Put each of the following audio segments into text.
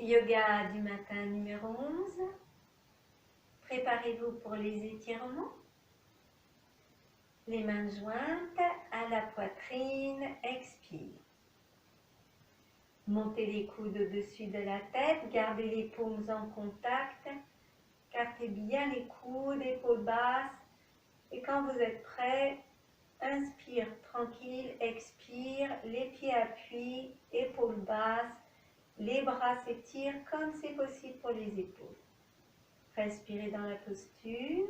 Yoga du matin numéro 11. Préparez-vous pour les étirements. Les mains jointes à la poitrine, expire. Montez les coudes au-dessus de la tête, gardez les paumes en contact. Cartez bien les coudes, épaules basses. Et quand vous êtes prêt, inspire tranquille, expire, les pieds appuient, épaules basses. Les bras s'étirent comme c'est possible pour les épaules. Respirez dans la posture.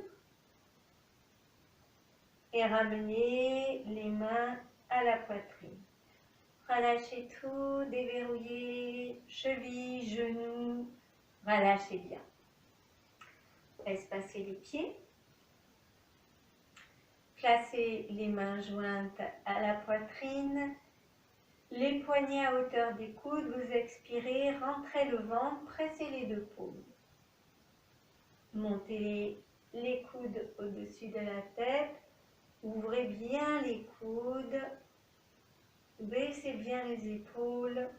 Et ramenez les mains à la poitrine. Relâchez tout, déverrouillez, chevilles, genoux. Relâchez bien. Espacez les pieds. Placez les mains jointes à la poitrine. Les poignets à hauteur des coudes, vous expirez, rentrez le ventre, pressez les deux paumes. Montez les coudes au-dessus de la tête, ouvrez bien les coudes, baissez bien les épaules,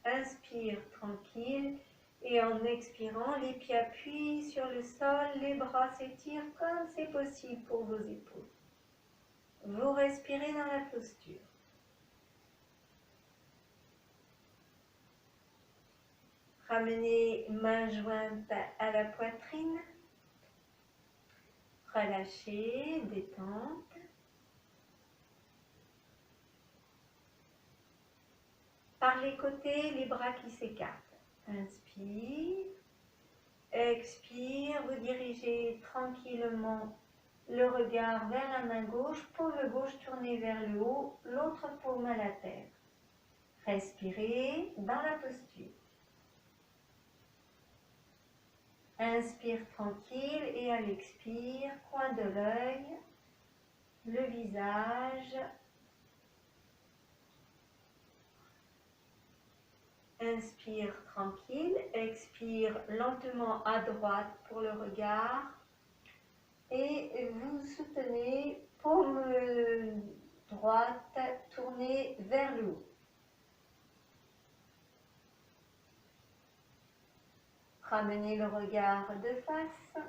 inspire tranquille et en expirant, les pieds appuient sur le sol, les bras s'étirent comme c'est possible pour vos épaules. Vous respirez dans la posture. Ramenez mains jointes à la poitrine. Relâchez, détente. Par les côtés, les bras qui s'écartent. Inspire. Expire. Vous dirigez tranquillement le regard vers la main gauche. Paume gauche tournée vers le haut. L'autre paume à la terre. Respirez dans la posture. Inspire tranquille et à l'expire, coin de l'œil, le visage. Inspire tranquille, expire lentement à droite pour le regard et vous soutenez paume droite tournée vers le haut. Ramenez le regard de face,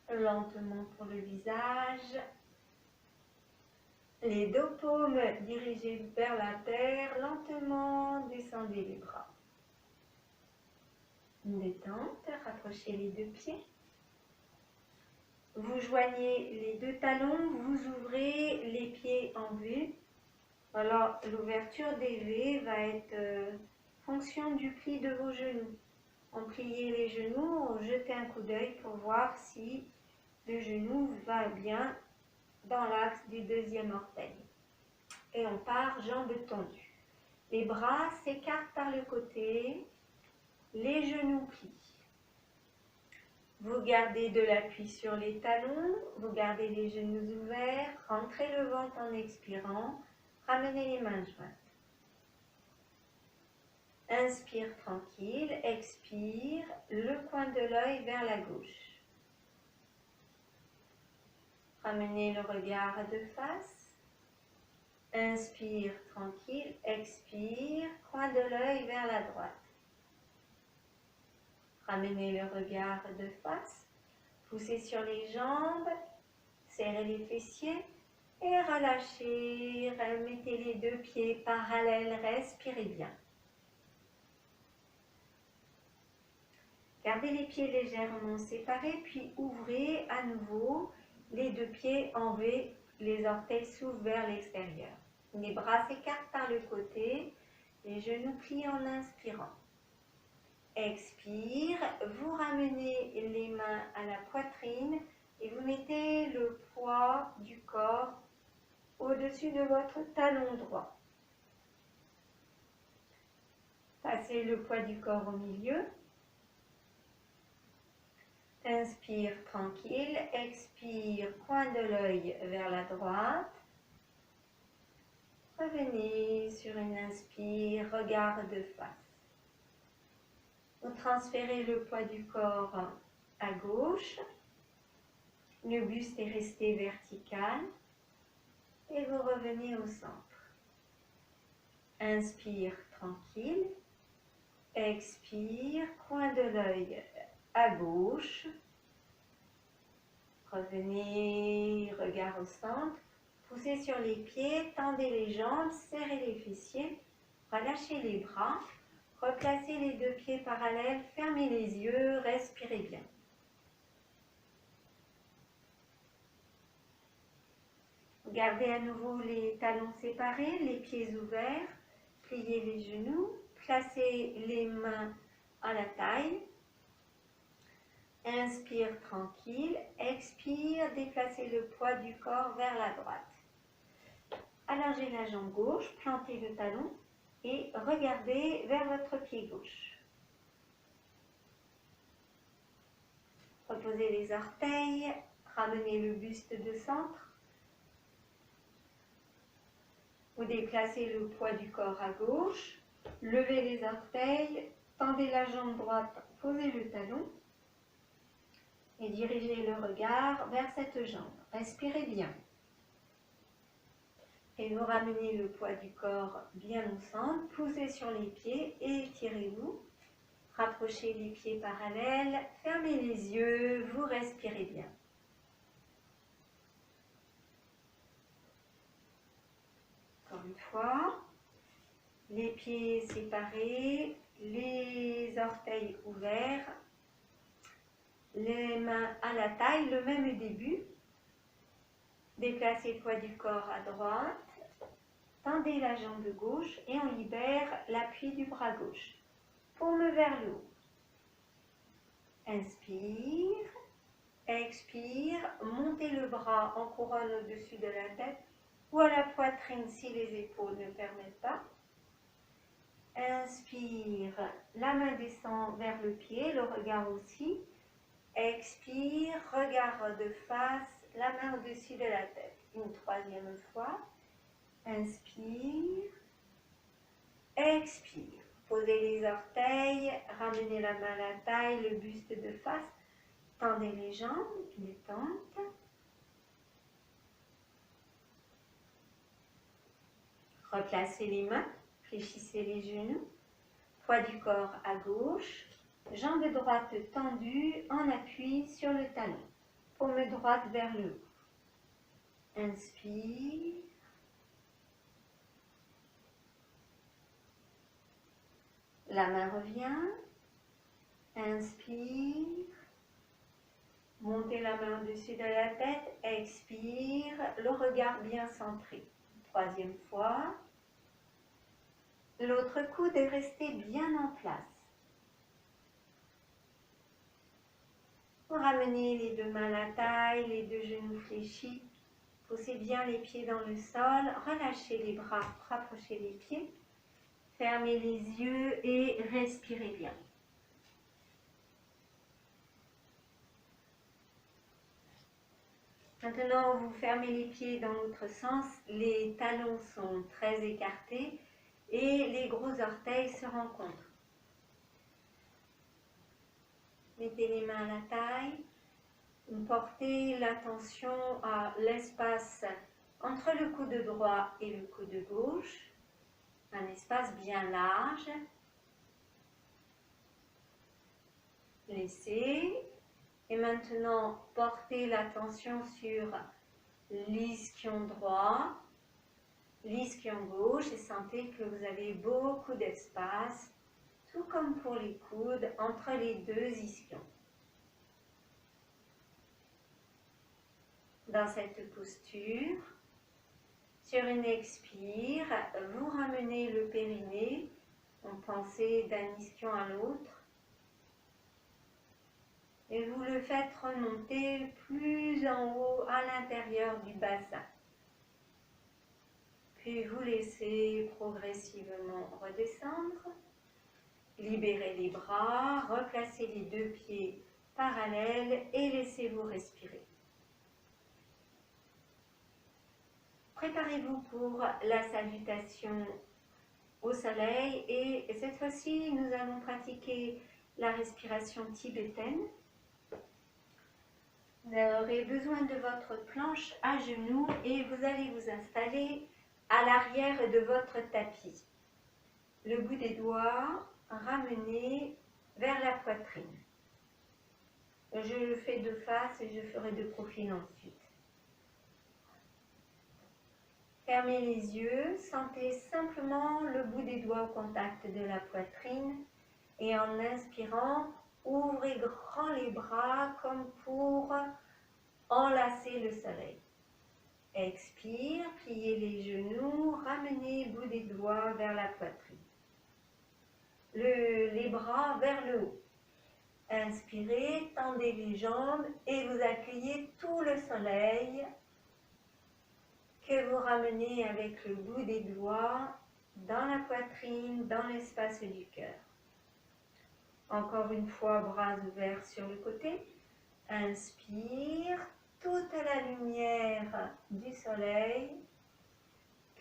lentement pour le visage. Les deux paumes dirigées vers la terre, lentement descendez les bras. Détente, rapprochez les deux pieds. Vous joignez les deux talons, vous ouvrez les pieds en vue. Alors l'ouverture des V va être fonction du pli de vos genoux. On pliez les genoux, on jetez un coup d'œil pour voir si le genou va bien dans l'axe du deuxième orteil. Et on part jambes tendues. Les bras s'écartent par le côté, les genoux plient. Vous gardez de l'appui sur les talons, vous gardez les genoux ouverts, rentrez le ventre en expirant, ramenez les mains jointes. Inspire tranquille, expire, le coin de l'œil vers la gauche. Ramenez le regard de face. Inspire tranquille, expire, coin de l'œil vers la droite. Ramenez le regard de face, poussez sur les jambes, serrez les fessiers et relâchez. Remettez les deux pieds parallèles, respirez bien. Gardez les pieds légèrement séparés, puis ouvrez à nouveau les deux pieds en V, les orteils s'ouvrent vers l'extérieur. Les bras s'écartent par le côté, les genoux plient en inspirant. Expire, vous ramenez les mains à la poitrine et vous mettez le poids du corps au-dessus de votre talon droit. Passez le poids du corps au milieu. Inspire tranquille, expire, coin de l'œil vers la droite. Revenez sur une inspire, regard de face. Vous transférez le poids du corps à gauche. Le buste est resté vertical. Et vous revenez au centre. Inspire tranquille. Expire, coin de l'œil à gauche. Revenez, regard au centre. Poussez sur les pieds, tendez les jambes, serrez les fessiers, relâchez les bras. Replacez les deux pieds parallèles, fermez les yeux, respirez bien. Gardez à nouveau les talons séparés, les pieds ouverts, pliez les genoux, placez les mains à la taille. Inspire tranquille, expire, déplacez le poids du corps vers la droite. Allongez la jambe gauche, plantez le talon et regardez vers votre pied gauche. Reposez les orteils, ramenez le buste de centre. Vous déplacez le poids du corps à gauche, levez les orteils, tendez la jambe droite, posez le talon et dirigez le regard vers cette jambe. Respirez bien. Et vous ramenez le poids du corps bien au centre, poussez sur les pieds et étirez-vous. Rapprochez les pieds parallèles, fermez les yeux, vous respirez bien. Encore une fois, les pieds séparés, les orteils ouverts, les mains à la taille, le même début. Déplacez le poids du corps à droite, tendez la jambe gauche et on libère l'appui du bras gauche. Paume vers le haut. Inspire, expire, montez le bras en couronne au-dessus de la tête ou à la poitrine si les épaules ne permettent pas. Inspire, la main descend vers le pied, le regard aussi. Expire, regard de face, la main au-dessus de la tête. Une troisième fois. Inspire, expire. Posez les orteils, ramenez la main à la taille, le buste de face. Tendez les jambes, détente. Replacez les mains, fléchissez les genoux. Poids du corps à gauche. Jambe droite tendue en appui sur le talon. Paume droite vers le haut. Inspire. La main revient. Inspire. Montez la main au-dessus de la tête. Expire. Le regard bien centré. Troisième fois. L'autre coude est resté bien en place. Vous ramenez les deux mains à la taille, les deux genoux fléchis. Poussez bien les pieds dans le sol. Relâchez les bras, rapprochez les pieds. Fermez les yeux et respirez bien. Maintenant, vous fermez les pieds dans l'autre sens. Les talons sont très écartés et les gros orteils se rencontrent. Mettez les mains à la taille. Portez l'attention à l'espace entre le coude droit et le coude gauche. Un espace bien large. Laissez. Et maintenant, portez l'attention sur l'ischion droit, l'ischion gauche et sentez que vous avez beaucoup d'espace, tout comme pour les coudes, entre les deux ischions. Dans cette posture, sur une expire, vous ramenez le périnée en pensée d'un ischion à l'autre. Et vous le faites remonter plus en haut à l'intérieur du bassin. Puis vous laissez progressivement redescendre. Libérez les bras, replacez les deux pieds parallèles et laissez-vous respirer. Préparez-vous pour la salutation au soleil et cette fois-ci nous allons pratiquer la respiration tibétaine. Vous aurez besoin de votre planche à genoux et vous allez vous installer à l'arrière de votre tapis. Le bout des doigts ramener vers la poitrine. Je le fais de face et je ferai de profil ensuite. Fermez les yeux, sentez simplement le bout des doigts au contact de la poitrine et en inspirant, ouvrez grand les bras comme pour enlacer le soleil. Expire, pliez les genoux, ramenez le bout des doigts vers la poitrine. Les bras vers le haut. Inspirez, tendez les jambes et vous accueillez tout le soleil que vous ramenez avec le bout des doigts dans la poitrine, dans l'espace du cœur. Encore une fois, bras ouverts sur le côté. Inspire, toute la lumière du soleil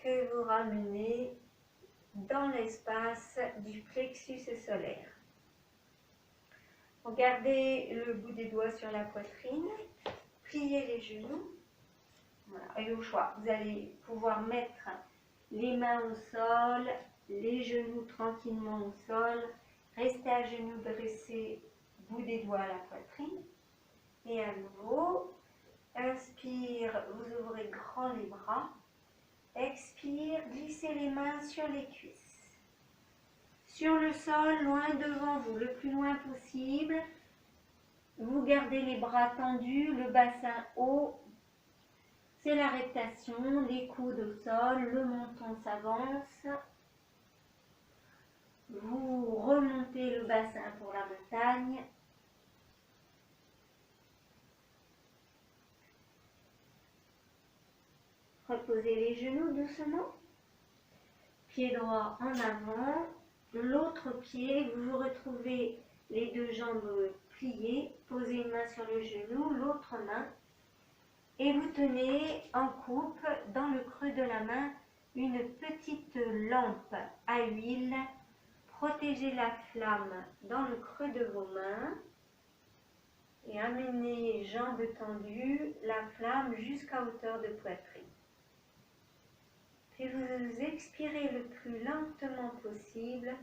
que vous ramenez dans l'espace du plexus solaire. Gardez le bout des doigts sur la poitrine, pliez les genoux. Voilà. Et au choix, vous allez pouvoir mettre les mains au sol, les genoux tranquillement au sol, restez à genoux dressés, bout des doigts à la poitrine. Et à nouveau, inspire, vous ouvrez grand les bras. Expire, glissez les mains sur les cuisses. Sur le sol, loin devant vous, le plus loin possible. Vous gardez les bras tendus, le bassin haut. C'est la reptation, les coudes au sol, le menton s'avance. Vous remontez le bassin pour la montagne. Reposez les genoux doucement. Pied droit en avant. L'autre pied, vous vous retrouvez les deux jambes pliées. Posez une main sur le genou, l'autre main. Et vous tenez en coupe dans le creux de la main une petite lampe à huile. Protégez la flamme dans le creux de vos mains. Et amenez jambes tendues, la flamme jusqu'à hauteur de poitrine. Puis vous expirez le plus lentement possible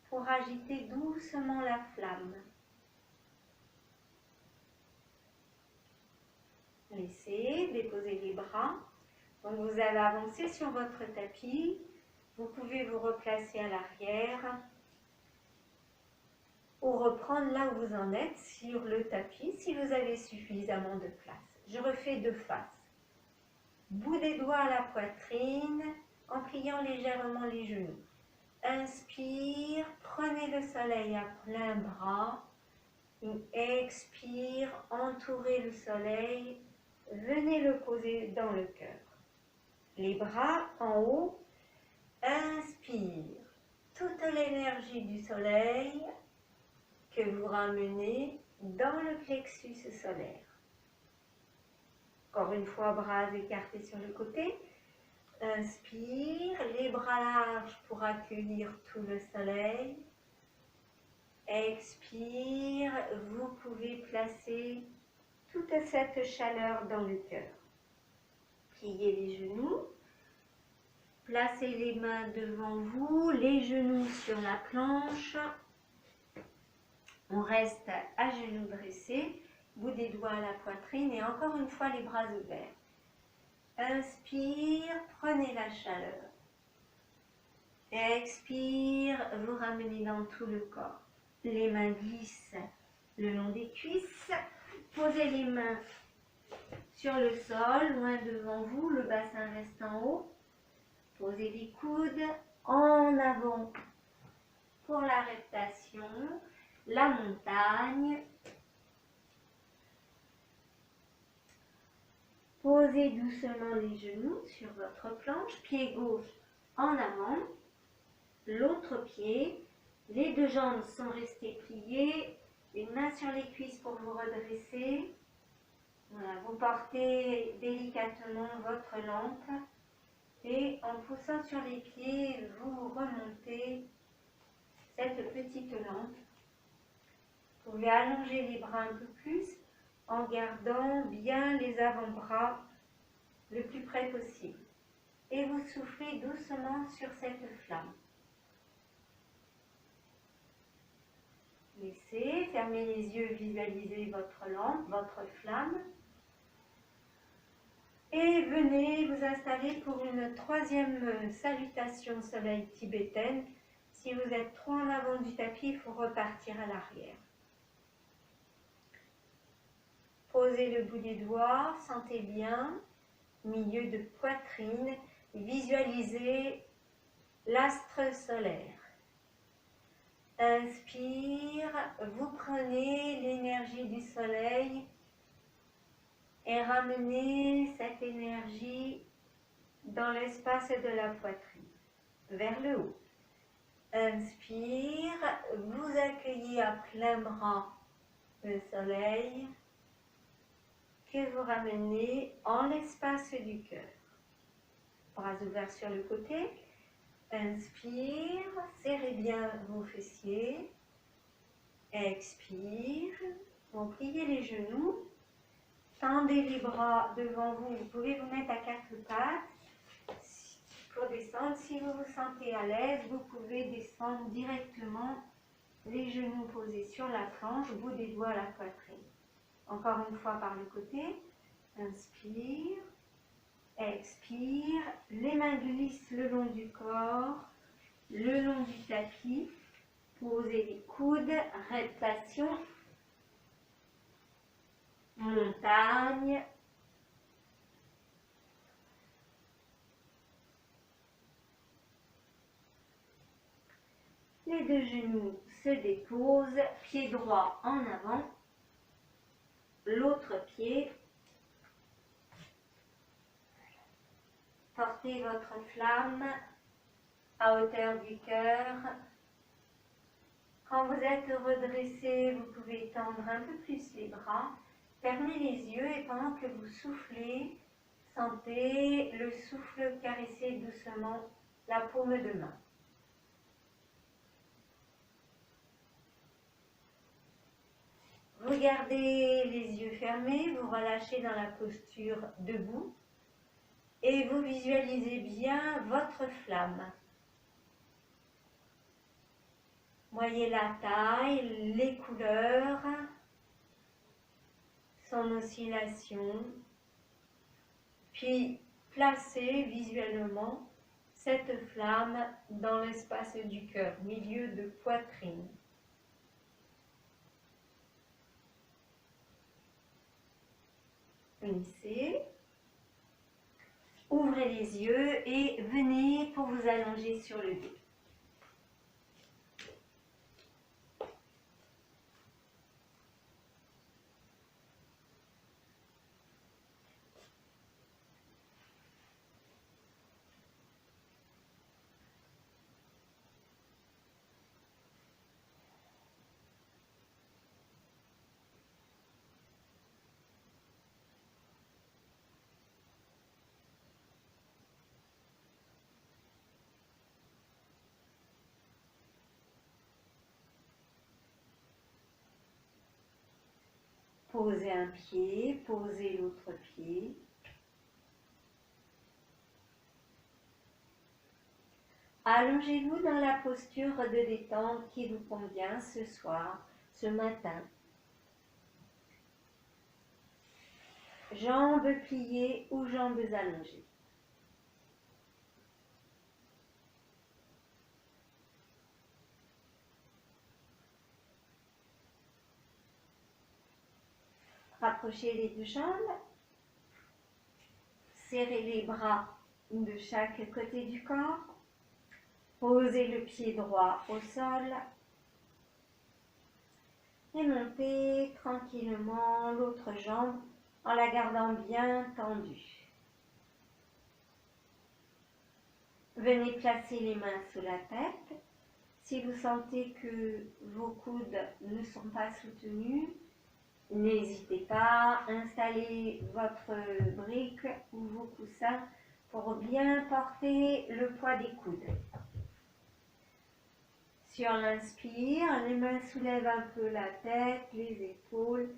pour agiter doucement la flamme. Laissez déposer les bras. Donc vous allez avancer sur votre tapis. Vous pouvez vous replacer à l'arrière ou reprendre là où vous en êtes sur le tapis si vous avez suffisamment de place. Je refais de face. Bout des doigts à la poitrine en pliant légèrement les genoux. Inspire, prenez le soleil à plein bras. Expire, entourez le soleil. Venez le poser dans le cœur. Les bras en haut. Inspire. Toute l'énergie du soleil que vous ramenez dans le plexus solaire. Encore une fois, bras écartés sur le côté. Inspire, les bras larges pour accueillir tout le soleil. Expire, vous pouvez placer toute cette chaleur dans le cœur. Pliez les genoux. Placez les mains devant vous, les genoux sur la planche. On reste à genoux dressés, bout des doigts à la poitrine et encore une fois les bras ouverts. Inspire, prenez la chaleur. Expire, vous ramenez dans tout le corps. Les mains glissent le long des cuisses. Posez les mains sur le sol, loin devant vous, le bassin reste en haut. Posez les coudes en avant pour la reptation, la montagne. Posez doucement les genoux sur votre planche, pied gauche en avant, l'autre pied, les deux jambes sont restées pliées, les mains sur les cuisses pour vous redresser. Voilà, vous portez délicatement votre lampe et en poussant sur les pieds, vous remontez cette petite lampe. Vous pouvez allonger les bras un peu plus en gardant bien les avant-bras le plus près possible. Et vous soufflez doucement sur cette flamme. Laissez, fermez les yeux, visualisez votre lampe, votre flamme. Et venez vous installer pour une troisième salutation soleil tibétaine. Si vous êtes trop en avant du tapis, il faut repartir à l'arrière. Posez le bout des doigts, sentez bien, milieu de poitrine, visualisez l'astre solaire. Inspire, vous prenez l'énergie du soleil et ramenez cette énergie dans l'espace de la poitrine, vers le haut. Inspire, vous accueillez à plein bras le soleil que vous ramenez en l'espace du cœur. Bras ouverts sur le côté. Inspire, serrez bien vos fessiers. Expire, vous pliez les genoux. Tendez les bras devant vous. Vous pouvez vous mettre à quatre pattes pour descendre. Si vous vous sentez à l'aise, vous pouvez descendre directement, les genoux posés sur la planche, bout des doigts à la poitrine. Encore une fois par le côté. Inspire, expire. Les mains glissent le long du corps, le long du tapis. Posez les coudes, rétraction. Montagne. Les deux genoux se déposent, pied droit en avant, l'autre pied. Portez votre flamme à hauteur du cœur. Quand vous êtes redressé, vous pouvez tendre un peu plus les bras. Fermez les yeux et pendant que vous soufflez, sentez le souffle caresser doucement la paume de main. Vous gardez les yeux fermés, vous relâchez dans la posture debout et vous visualisez bien votre flamme. Voyez la taille, les couleurs, son oscillation, puis placez visuellement cette flamme dans l'espace du cœur, milieu de poitrine. Unissez, ouvrez les yeux et venez pour vous allonger sur le dos. Posez un pied, posez l'autre pied. Allongez-vous dans la posture de détente qui vous convient ce soir, ce matin. Jambes pliées ou jambes allongées. Rapprochez les deux jambes. Serrez les bras de chaque côté du corps. Posez le pied droit au sol. Et montez tranquillement l'autre jambe en la gardant bien tendue. Venez placer les mains sous la tête. Si vous sentez que vos coudes ne sont pas soutenus, n'hésitez pas à installer votre brique ou vos coussins pour bien porter le poids des coudes. Sur l'inspire, les mains soulèvent un peu la tête, les épaules.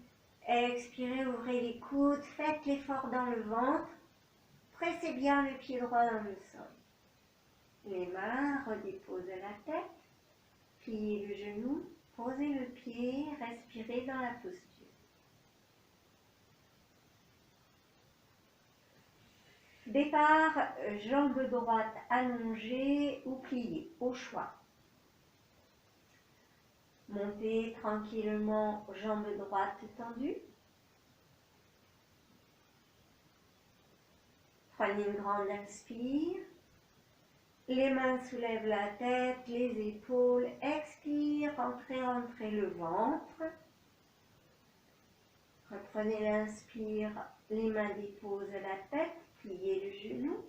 Expirez, ouvrez les coudes, faites l'effort dans le ventre. Pressez bien le pied droit dans le sol. Les mains redéposent la tête, pliez le genou, Posez le pied, respirez dans la posture. Départ, jambe droite allongée ou pliée, au choix. Montez tranquillement, jambe droite tendue. Prenez une grande inspire. Les mains soulèvent la tête, les épaules. Expire, rentrez le ventre. Reprenez l'inspire, les mains déposent la tête, pliez le genou,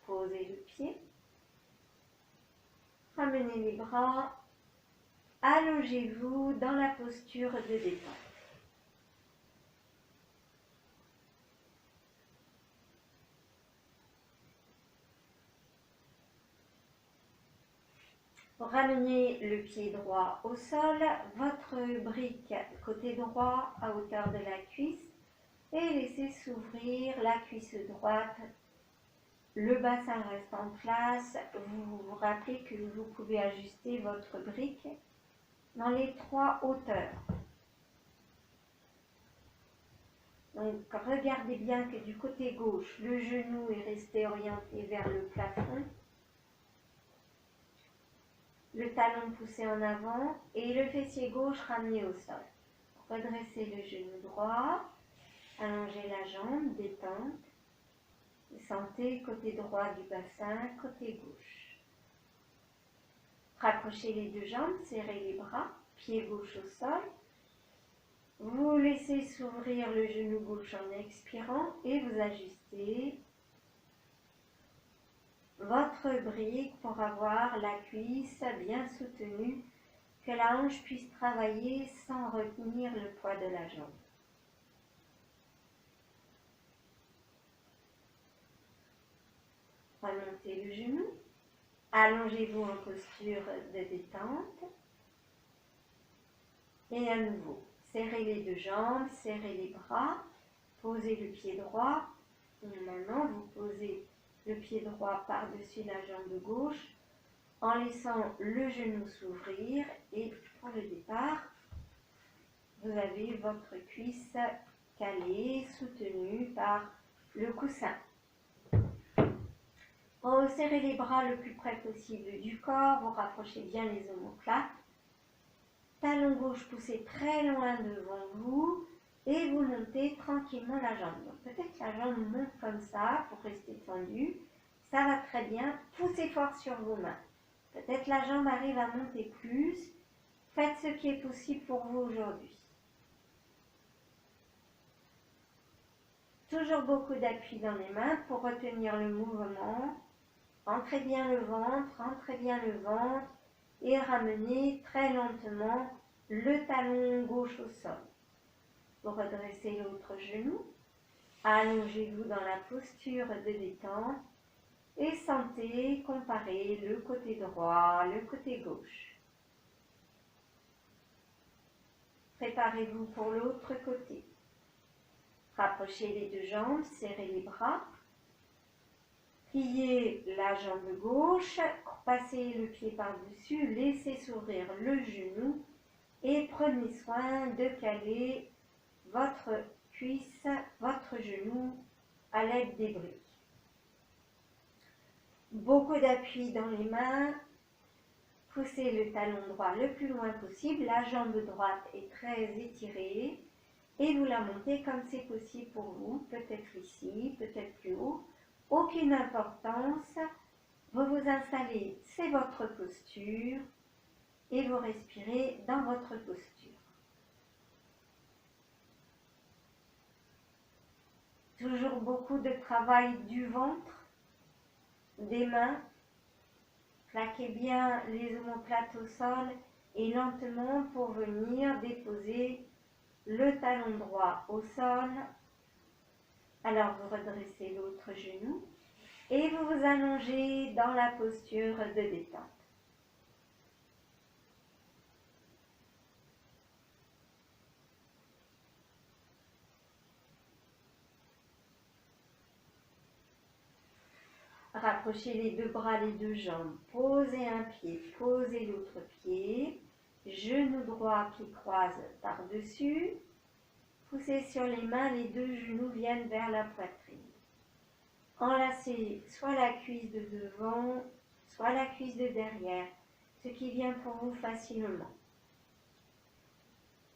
posez le pied. Ramenez les bras. Allongez-vous dans la posture de détente. Ramenez le pied droit au sol, votre brique côté droit à hauteur de la cuisse et laissez s'ouvrir la cuisse droite. Le bassin reste en place. Vous vous rappelez que vous pouvez ajuster votre brique dans les 3 hauteurs. Donc regardez bien que du côté gauche, le genou est resté orienté vers le plafond. Le talon poussé en avant et le fessier gauche ramené au sol. Redressez le genou droit, allongez la jambe, détente. Sentez côté droit du bassin, côté gauche. Rapprochez les 2 jambes, serrez les bras, pied gauche au sol. Vous laissez s'ouvrir le genou gauche en expirant et vous ajustez votre brique pour avoir la cuisse bien soutenue, que la hanche puisse travailler sans retenir le poids de la jambe. Remontez le genou, allongez-vous en posture de détente et à nouveau, serrez les 2 jambes, serrez les bras, posez le pied droit. Et maintenant, vous posez le pied droit par-dessus la jambe gauche en laissant le genou s'ouvrir et pour le départ, vous avez votre cuisse calée, soutenue par le coussin. Serrez les bras le plus près possible du corps, vous rapprochez bien les omoplates. Talon gauche poussé très loin devant vous et vous montez tranquillement la jambe. Donc peut-être que la jambe monte comme ça pour rester tendue. Ça va très bien. Poussez fort sur vos mains. Peut-être la jambe arrive à monter plus. Faites ce qui est possible pour vous aujourd'hui. Toujours beaucoup d'appui dans les mains pour retenir le mouvement. Entrez bien le ventre et ramenez très lentement le talon gauche au sol. Vous redressez l'autre genou, allongez-vous dans la posture de détente et sentez comparer le côté droit, le côté gauche. Préparez-vous pour l'autre côté. Rapprochez les 2 jambes, serrez les bras. Pliez la jambe gauche, passez le pied par-dessus, laissez s'ouvrir le genou et prenez soin de caler votre cuisse, votre genou à l'aide des briques. Beaucoup d'appui dans les mains, poussez le talon droit le plus loin possible, la jambe droite est très étirée et vous la montez comme c'est possible pour vous, peut-être ici, peut-être plus haut. Aucune importance, vous vous installez, c'est votre posture et vous respirez dans votre posture. Toujours beaucoup de travail du ventre, des mains. Plaquez bien les omoplates au sol et lentement pour venir déposer le talon droit au sol. Alors vous redressez l'autre genou et vous vous allongez dans la posture de détente. Rapprochez les 2 bras, les 2 jambes. Posez un pied, posez l'autre pied. genou droit qui croise par-dessus. Poussez sur les mains, les deux genoux viennent vers la poitrine. Enlacez soit la cuisse de devant, soit la cuisse de derrière, ce qui vient pour vous facilement.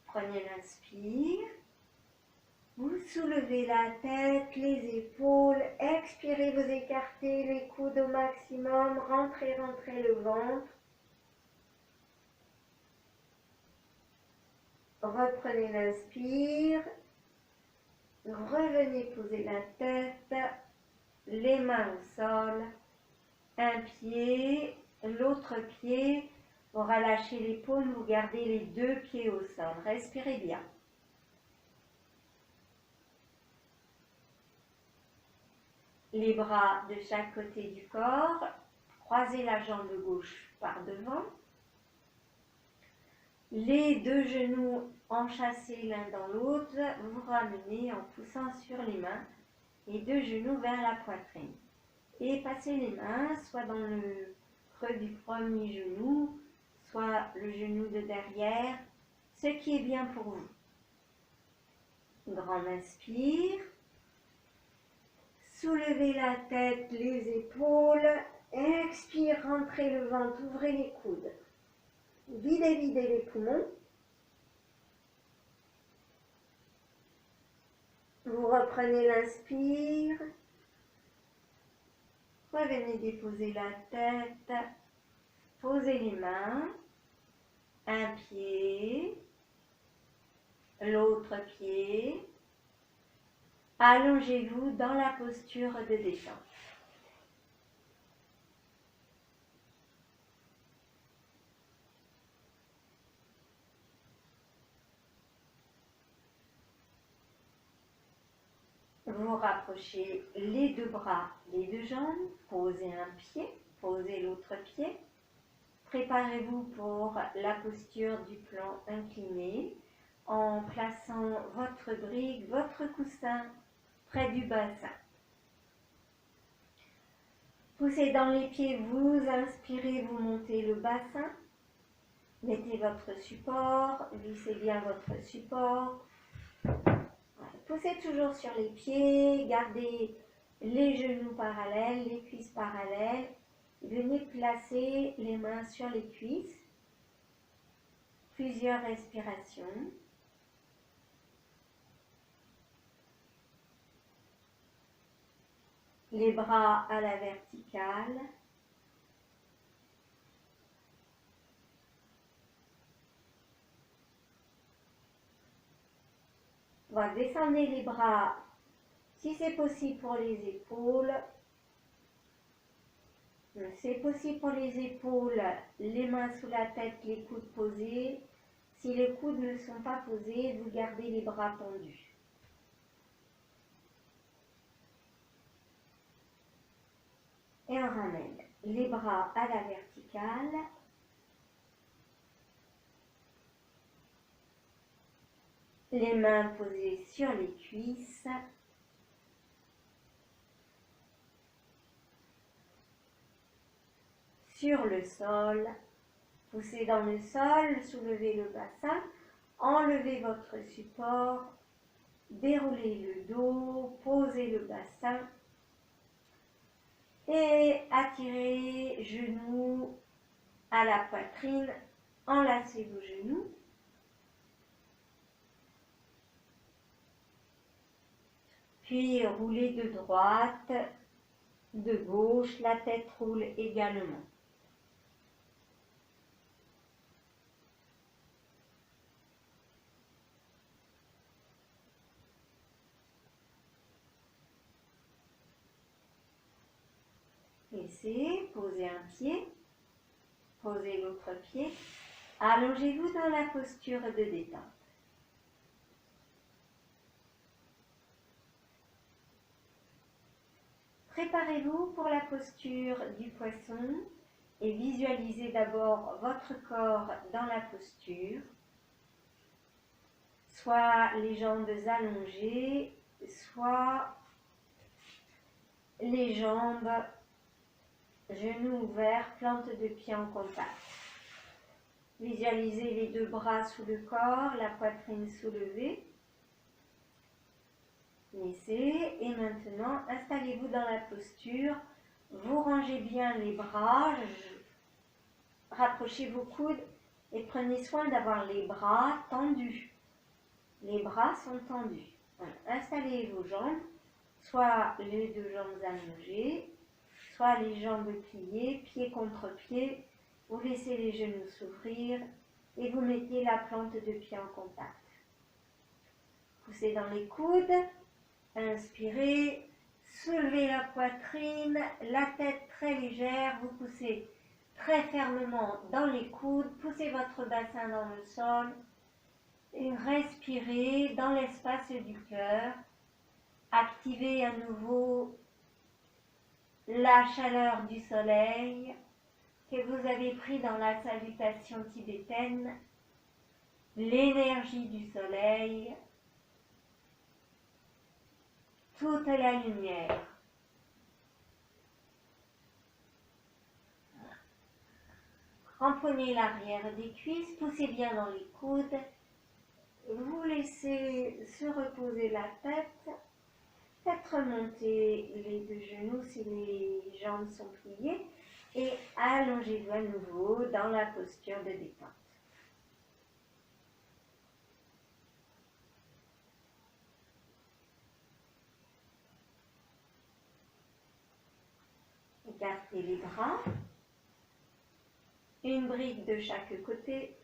Prenez l'inspire. Vous soulevez la tête, les épaules, expirez, vous écartez les coudes au maximum, rentrez le ventre. Reprenez l'inspire, revenez poser la tête, les mains au sol, un pied, l'autre pied, vous relâchez les paumes, vous gardez les deux pieds au sol. Respirez bien. Les bras de chaque côté du corps, croisez la jambe gauche par devant. Les deux genoux enchâssés l'un dans l'autre, vous ramenez en poussant sur les mains, les deux genoux vers la poitrine. Et passez les mains soit dans le creux du premier genou, soit le genou de derrière, ce qui est bien pour vous. Grand inspire. Soulevez la tête, les épaules. Expire, rentrez le ventre, ouvrez les coudes. Videz les poumons. Vous reprenez l'inspire. Revenez déposer la tête. Posez les mains. Un pied. L'autre pied. Allongez-vous dans la posture de détente. Vous rapprochez les deux bras, les deux jambes, posez un pied, posez l'autre pied. Préparez-vous pour la posture du plan incliné en plaçant votre brique, votre coussin près du bassin. Poussez dans les pieds, vous inspirez, vous montez le bassin. Mettez votre support, vissez bien votre support. Poussez toujours sur les pieds, gardez les genoux parallèles, les cuisses parallèles. Venez placer les mains sur les cuisses. Plusieurs respirations. Les bras à la verticale. Voilà, descendez les bras si c'est possible pour les épaules. C'est possible pour les épaules, les mains sous la tête, les coudes posés. Si les coudes ne sont pas posés, vous gardez les bras tendus. Et on ramène les bras à la verticale. Les mains posées sur les cuisses. Sur le sol. Poussez dans le sol, soulevez le bassin. Enlevez votre support. Déroulez le dos. Posez le bassin. Et attirez genoux à la poitrine. Enlacez vos genoux. Puis roulez de droite, de gauche, la tête roule également. Laissez, posez un pied, posez l'autre pied. Allongez-vous dans la posture de détente. Préparez-vous pour la posture du poisson et visualisez d'abord votre corps dans la posture, soit les jambes allongées, soit les jambes, genoux ouverts, plante de pied en contact. Visualisez les deux bras sous le corps, la poitrine soulevée. Laissez. Et maintenant, installez-vous dans la posture. Vous rangez bien les bras. Rapprochez vos coudes et prenez soin d'avoir les bras tendus. Les bras sont tendus. Voilà. Installez vos jambes, soit les deux jambes allongées, soit les jambes pliées, pied contre pied. Vous laissez les genoux s'ouvrir et vous mettez la plante de pied en contact. Poussez dans les coudes, inspirez, soulevez la poitrine, la tête très légère, vous poussez très fermement dans les coudes, poussez votre bassin dans le sol et respirez dans l'espace du cœur. Activez à nouveau la chaleur du soleil que vous avez pris dans la salutation tibétaine, l'énergie du soleil, toute la lumière. Cramponnez l'arrière des cuisses, poussez bien dans les coudes, vous laissez se reposer la tête, faites remonter les deux genoux si les jambes sont pliées et allongez-vous à nouveau dans la posture de détente. Écartez les bras, une brique de chaque côté.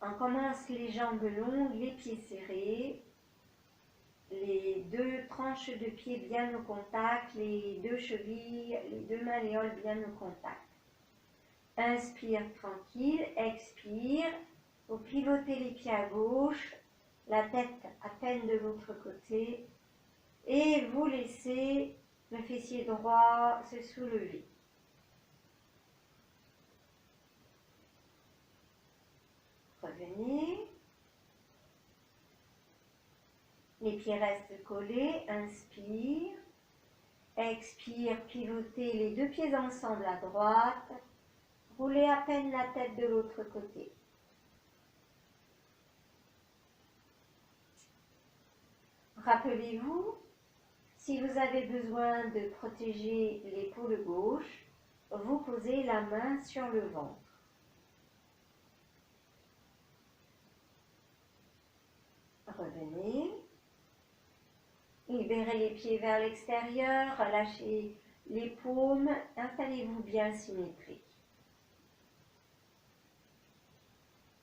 On commence les jambes longues, les pieds serrés, les deux tranches de pieds bien au contact, les deux chevilles, les deux malléoles bien au contact. Inspire tranquille, expire, vous pivotez les pieds à gauche, la tête à peine de l'autre côté et vous laissez le fessier droit se soulever. Revenez. Les pieds restent collés. Inspire. Expire, pivotez les deux pieds ensemble à droite. Roulez à peine la tête de l'autre côté. Rappelez-vous, si vous avez besoin de protéger l'épaule gauche, vous posez la main sur le ventre. Revenez. Libérez les pieds vers l'extérieur, relâchez les paumes, installez-vous bien symétrique.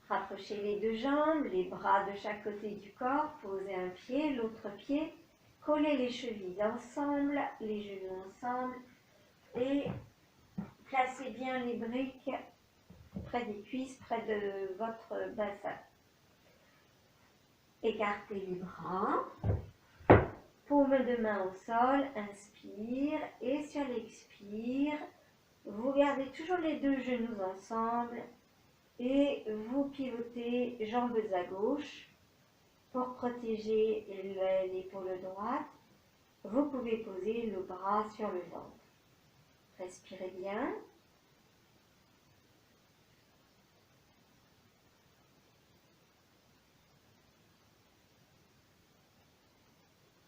Rapprochez les deux jambes, les bras de chaque côté du corps, posez un pied, l'autre pied, collez les chevilles ensemble, les genoux ensemble et placez bien les briques près des cuisses, près de votre bassin. Écartez les bras, paume de main au sol, inspire et sur l'expire, vous gardez toujours les deux genoux ensemble et vous pivotez jambes à gauche pour protéger l'épaule droite. Vous pouvez poser le bras sur le ventre. Respirez bien.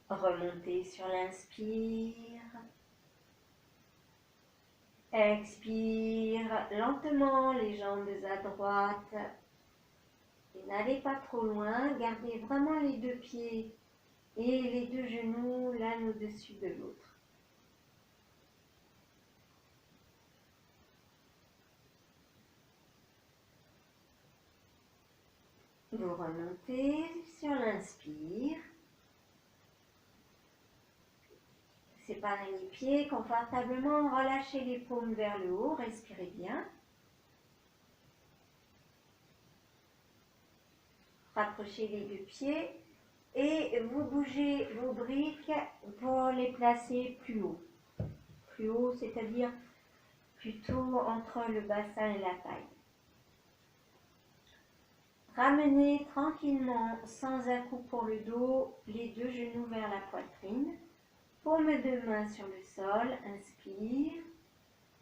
Remontez sur l'inspire. Expire lentement les jambes à droite. Et n'allez pas trop loin. Gardez vraiment les deux pieds et les deux genoux l'un au-dessus de l'autre. Vous remontez sur l'inspire. Séparez les pieds confortablement, relâchez les paumes vers le haut, respirez bien. Rapprochez les deux pieds et vous bougez vos briques pour les placer plus haut. Plus haut, c'est-à-dire plutôt entre le bassin et la taille. Ramenez tranquillement, sans un coup pour le dos, les deux genoux vers la poitrine. Paume de main sur le sol, inspire.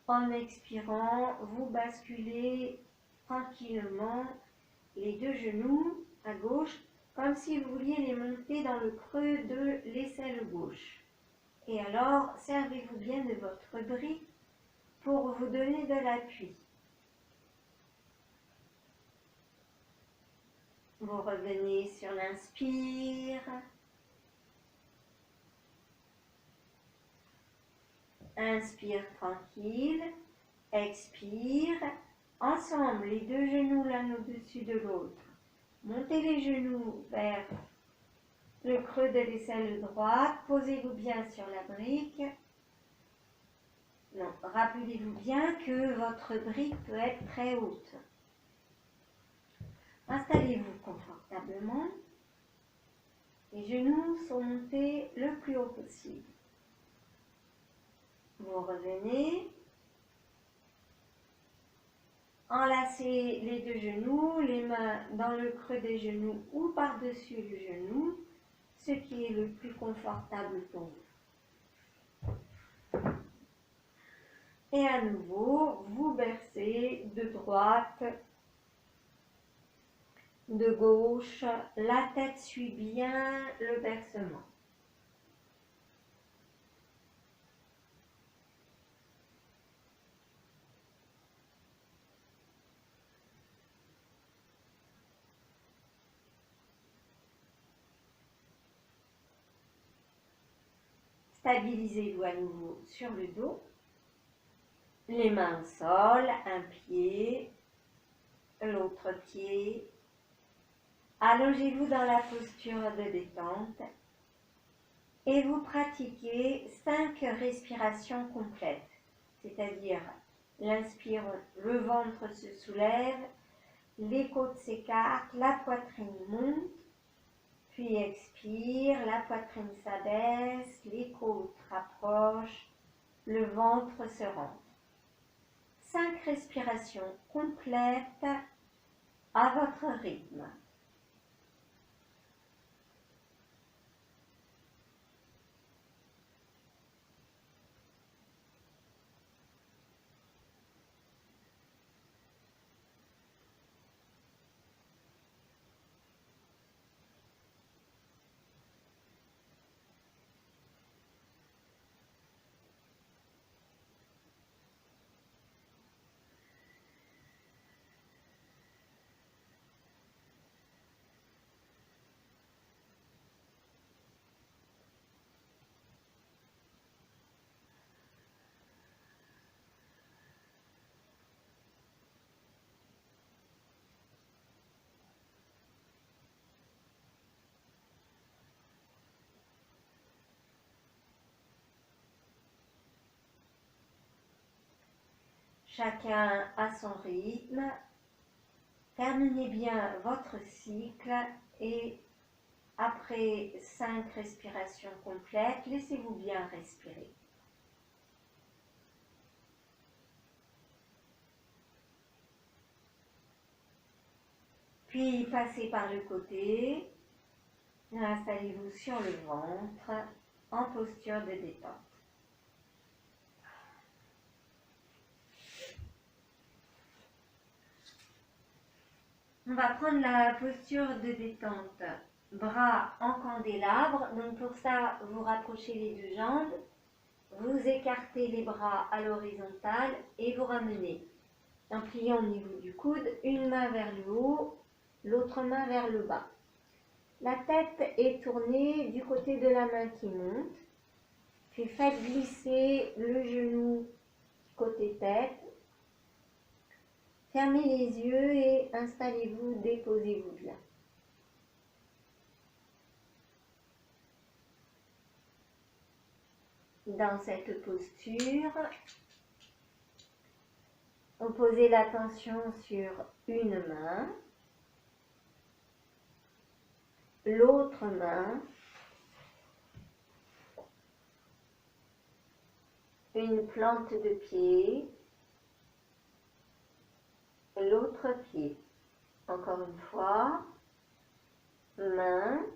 En expirant, vous basculez tranquillement les deux genoux à gauche, comme si vous vouliez les monter dans le creux de l'aisselle gauche. Et alors, servez-vous bien de votre brique pour vous donner de l'appui. Vous revenez sur l'inspire. Inspire tranquille. Expire. Ensemble, les deux genoux l'un au-dessus de l'autre. Montez les genoux vers le creux de l'aisselle droite. Posez-vous bien sur la brique. Non, rappelez-vous bien que votre brique peut être très haute. Installez-vous confortablement. Les genoux sont montés le plus haut possible. Vous revenez. Enlacez les deux genoux, les mains dans le creux des genoux ou par-dessus le genou, ce qui est le plus confortable pour vous. Et à nouveau, vous bercez de droite, de gauche, la tête suit bien le bercement. Stabilisez-vous à nouveau sur le dos, les mains au sol, un pied, l'autre pied. Allongez-vous dans la posture de détente et vous pratiquez 5 respirations complètes, c'est-à-dire l'inspire, le ventre se soulève, les côtes s'écartent, la poitrine monte, puis expire, la poitrine s'abaisse, les côtes rapprochent, le ventre se rentre. 5 respirations complètes à votre rythme. Chacun à son rythme. Terminez bien votre cycle et après 5 respirations complètes, laissez-vous bien respirer. Puis passez par le côté, installez-vous sur le ventre en posture de détente. On va prendre la posture de détente, bras en candélabre. Donc pour ça, vous rapprochez les deux jambes, vous écartez les bras à l'horizontale et vous ramenez. En pliant au niveau du coude, une main vers le haut, l'autre main vers le bas. La tête est tournée du côté de la main qui monte. Puis faites glisser le genou côté tête. Fermez les yeux et installez-vous, déposez-vous bien. Dans cette posture, on posez l'attention sur une main, l'autre main, une plante de pied, l'autre pied. Encore une fois, main,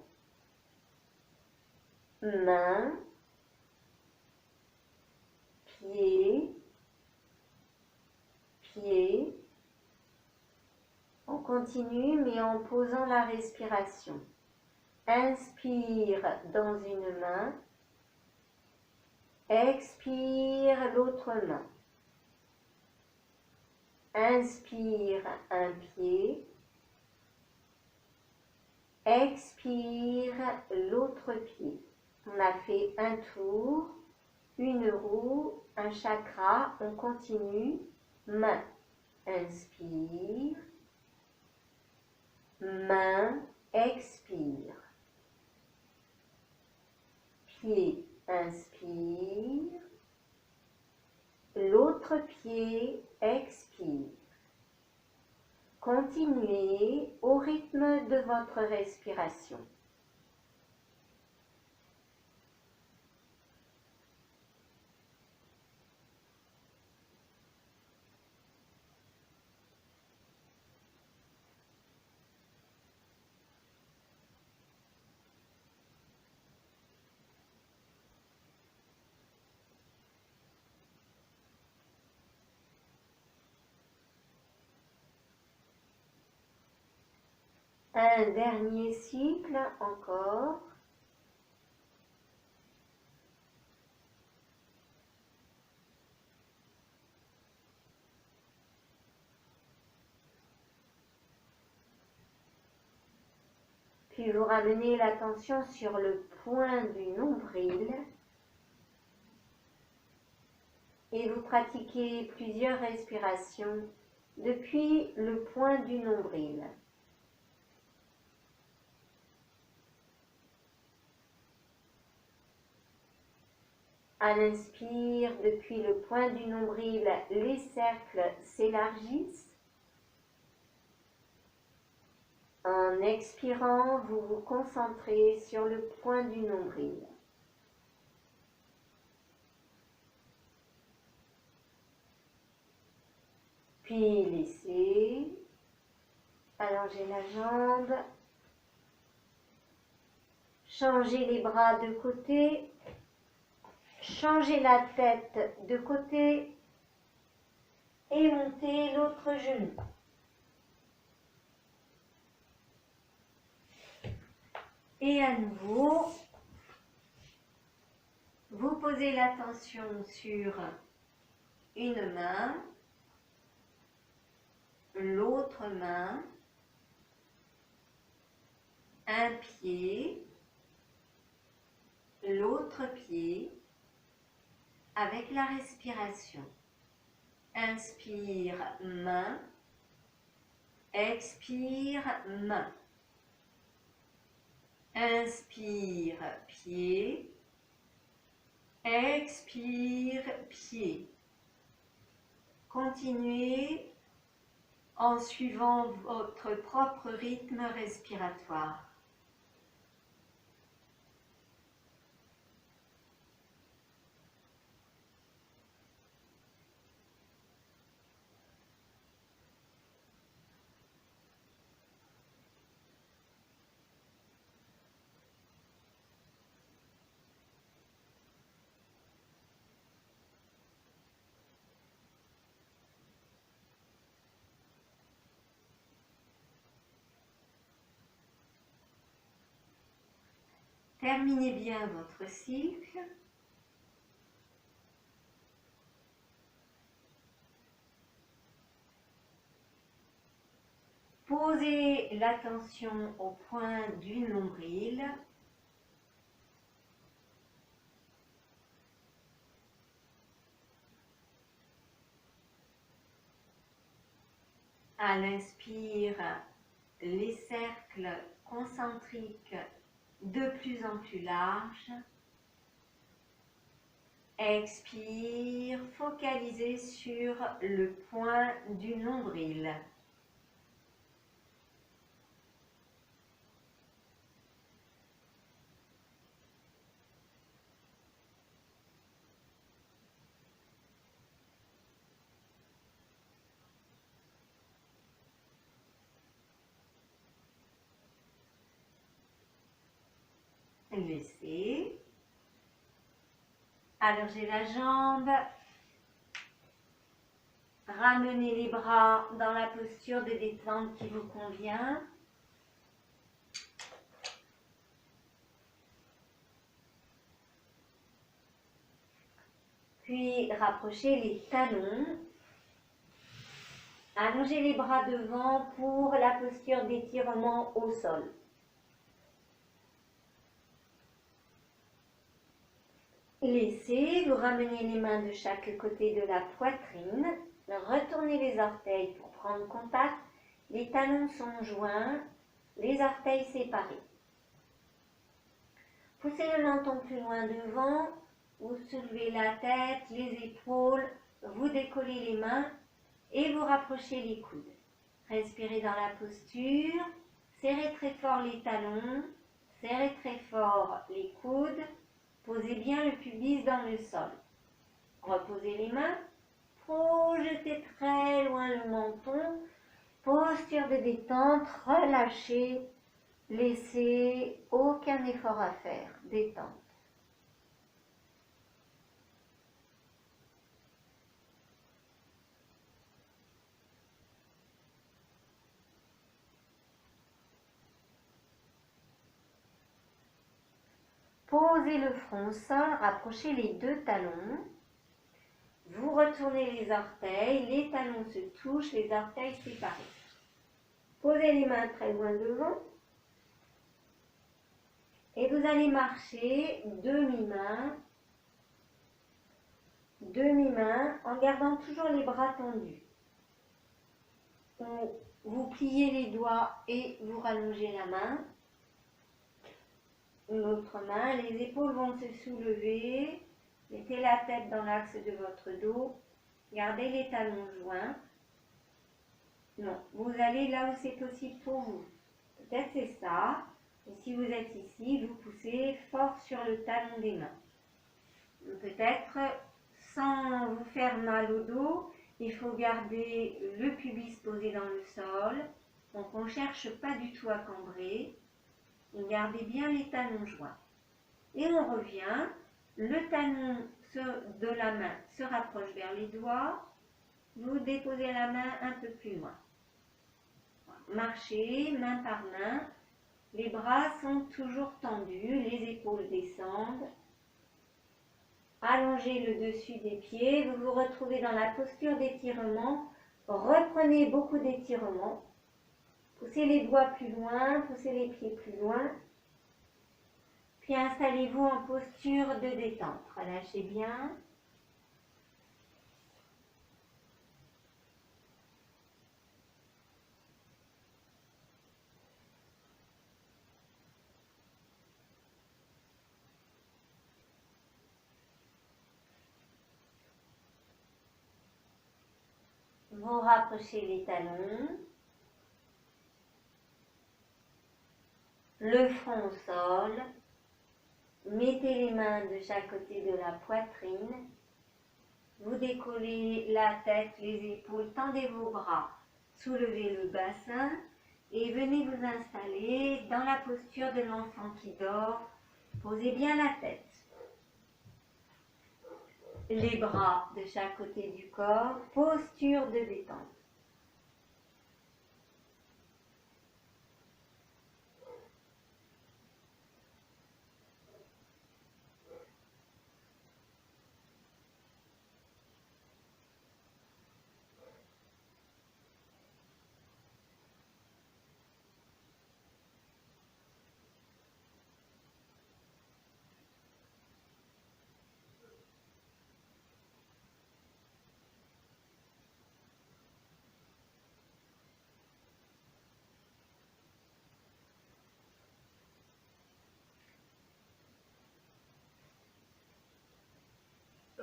main, pied, pied, continue mais en posant la respiration. Inspire dans une main, expire l'autre main. Inspire un pied, expire l'autre pied. On a fait un tour, une roue, un chakra, on continue. Main, inspire, main, expire. Pied, inspire, l'autre pied, expire. Continuez au rythme de votre respiration. Un dernier cycle encore. Puis vous ramenez l'attention sur le point du nombril et vous pratiquez plusieurs respirations depuis le point du nombril. À l'inspire, depuis le point du nombril, les cercles s'élargissent. En expirant, vous vous concentrez sur le point du nombril. Puis laissez, allongez la jambe, changez les bras de côté, changez la tête de côté et montez l'autre genou. Et à nouveau, vous posez l'attention sur une main, l'autre main, un pied, l'autre pied, avec la respiration. Inspire, main, expire, main. Inspire, pied, expire, pied. Continuez en suivant votre propre rythme respiratoire. Terminez bien votre cycle. Posez l'attention au point du nombril. À l'inspire, les cercles concentriques de plus en plus larges. Expire, focalisez sur le point du nombril. Laissez. Allongez la jambe. ramenez les bras dans la posture de détente qui vous convient. Puis rapprochez les talons. Allongez les bras devant pour la posture d'étirement au sol. Laissez, vous ramenez les mains de chaque côté de la poitrine. Retournez les orteils pour prendre contact. Les talons sont joints, les orteils séparés. Poussez le menton plus loin devant. Vous soulevez la tête, les épaules, vous décollez les mains et vous rapprochez les coudes. Respirez dans la posture, serrez très fort les talons, serrez très fort les coudes, posez bien le pubis dans le sol. Reposez les mains, projetez très loin le menton, posture de détente, relâchez, laissez aucun effort à faire, détente. Posez le front au sol, rapprochez les deux talons. Vous retournez les orteils, les talons se touchent, les orteils séparés. Posez les mains très loin devant. Et vous allez marcher demi-main en gardant toujours les bras tendus. Vous pliez les doigts et vous rallongez la main. Une autre main, les épaules vont se soulever. Mettez la tête dans l'axe de votre dos. Gardez les talons joints. Non, vous allez là où c'est possible pour vous. Peut-être c'est ça. Et si vous êtes ici, vous poussez fort sur le talon des mains. Peut-être sans vous faire mal au dos, il faut garder le pubis posé dans le sol. Donc on ne cherche pas du tout à cambrer. Et gardez bien les talons joints. Et on revient. Le talon de la main se rapproche vers les doigts. Vous déposez la main un peu plus loin. Marchez main par main. Les bras sont toujours tendus, les épaules descendent. Allongez le dessus des pieds, vous vous retrouvez dans la posture d'étirement. Reprenez beaucoup d'étirement. Poussez les doigts plus loin, poussez les pieds plus loin. Puis installez-vous en posture de détente. Relâchez bien. Vous rapprochez les talons, le front au sol, mettez les mains de chaque côté de la poitrine, vous décollez la tête, les épaules, tendez vos bras, soulevez le bassin et venez vous installer dans la posture de l'enfant qui dort. Posez bien la tête. Les bras de chaque côté du corps, posture de détente.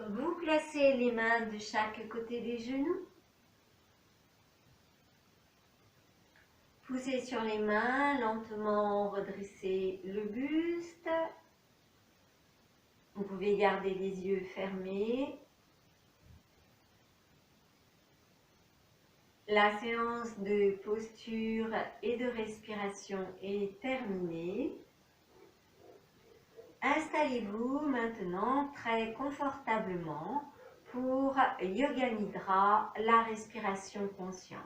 Vous placez les mains de chaque côté des genoux. Poussez sur les mains, lentement redressez le buste. Vous pouvez garder les yeux fermés. La séance de posture et de respiration est terminée. Installez-vous maintenant très confortablement pour Yoga Nidra, la respiration consciente.